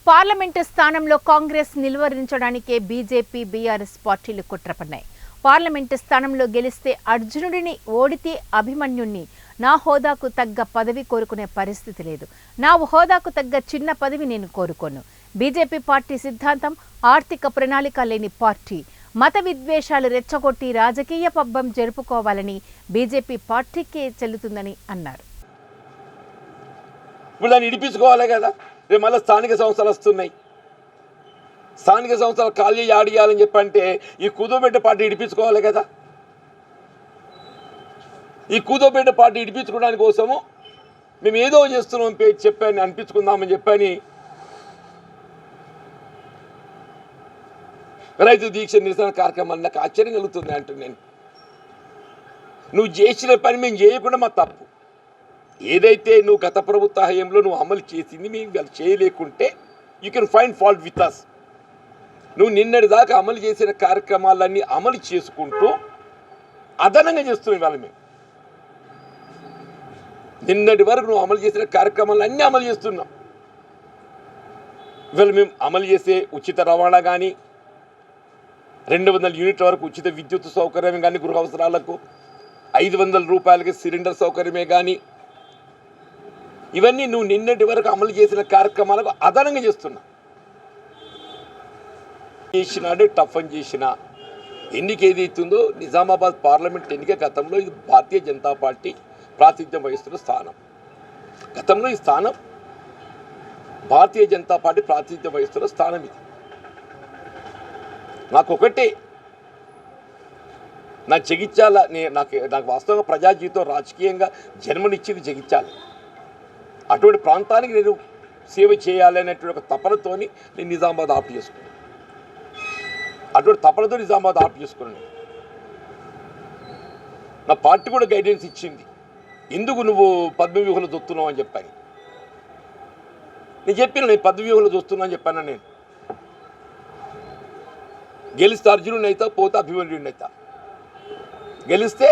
Parliament స్థానంలో Congress నిలువరించడానికే BJP BRS పార్టీలు కుట్రపన్నాయి. Parliament స్థానంలో గెలిస్తే అర్జునుడిని, ఓడితే అభిమన్యుణ్ణి. నా హోదాకు తగ్గ పదవి కోరుకునే పరిస్థితి లేదు. నా హోదాకు తగ్గ చిన్న పదవి నేను కోరుకోను. బీజేపీ పార్టీ సిద్ధాంతం ఆర్థిక ప్రణాళిక లేని పార్టీ. మత విద్వేషాలు రెచ్చగొట్టి రాజకీయ పబ్బం జరుపుకోవాలని బీజేపీ పార్టీకే చెల్లుతుందని అన్నారు. రేపు మళ్ళీ స్థానిక సంస్థలు వస్తున్నాయి. స్థానిక సంస్థలు ఖాళీ ఆడియాలని చెప్పంటే ఈ కూదోబెట్ట పార్టీ ఇడిపించుకోవాలి కదా. ఈ కూదోబెట్ట పార్టీ ఇడిపించుకోవడానికి కోసము మేము ఏదో చేస్తున్నాం చెప్పని అనిపించుకుందామని చెప్పని రైతు దీక్ష నిరసన కార్యక్రమాన్ని నాకు ఆశ్చర్యం కలుగుతుంది అంటున్నాను. నువ్వు చేసిన పని మేము చేయకుండా మా తప్పు. ఏదైతే నువ్వు గత ప్రభుత్వ హయాంలో నువ్వు అమలు చేసింది మేము చేయలేకుంటే you can find fault with us. నువ్వు నిన్నటి దాకా అమలు చేసిన కార్యక్రమాలన్నీ అమలు చేసుకుంటూ అదనంగా చేస్తున్నావు. ఇవాళ మేము నిన్నటి వరకు నువ్వు అమలు చేసిన కార్యక్రమాలన్నీ అమలు చేస్తున్నాం. ఇవాళ మేము అమలు చేసే ఉచిత రవాణా కానీ, 200 యూనిట్ల వరకు ఉచిత విద్యుత్ సౌకర్యం కానీ, గృహ అవసరాలకు 500 రూపాయలకి సిలిండర్ సౌకర్యమే కానీ, ఇవన్నీ నువ్వు నిన్నటి వరకు అమలు చేసిన కార్యక్రమాలకు అదనంగా చేస్తున్నా. చేసినాడే టఫ్ అని చేసిన ఎన్నిక ఏదైతుందో నిజామాబాద్ పార్లమెంట్ ఎన్నిక గతంలో ఇది భారతీయ జనతా పార్టీ ప్రాతినిధ్యం వహిస్తున్న స్థానం. గతంలో ఈ స్థానం భారతీయ జనతా పార్టీ ప్రాతినిధ్యం వహిస్తున్న స్థానం. ఇది నాకు ఒకటే, నా జగిత్యాల నాకు వాస్తవంగా ప్రజా జీవితం రాజకీయంగా జన్మనిచ్చింది జగిత్యాల. అటువంటి ప్రాంతానికి నేను సేవ చేయాలి అనేటువంటి ఒక తపనతోని నేను నిజామాబాద్ ఆప్ చేసుకున్నాను. అటువంటి తపనతో నిజామాబాద్ ఆప్ చేసుకున్నాను. నా పార్టీ కూడా గైడెన్స్ ఇచ్చింది, ఎందుకు నువ్వు పద్మవ్యూహంలో చూస్తున్నావు అని చెప్పాను. నేను చెప్పిన నేను పద్మవ్యూహంలో చూస్తున్నా అని చెప్పాను. నేను గెలిస్తే అర్జునుడిని అవుతా, పోతే అభిమన్యుడిని అవుతా. గెలిస్తే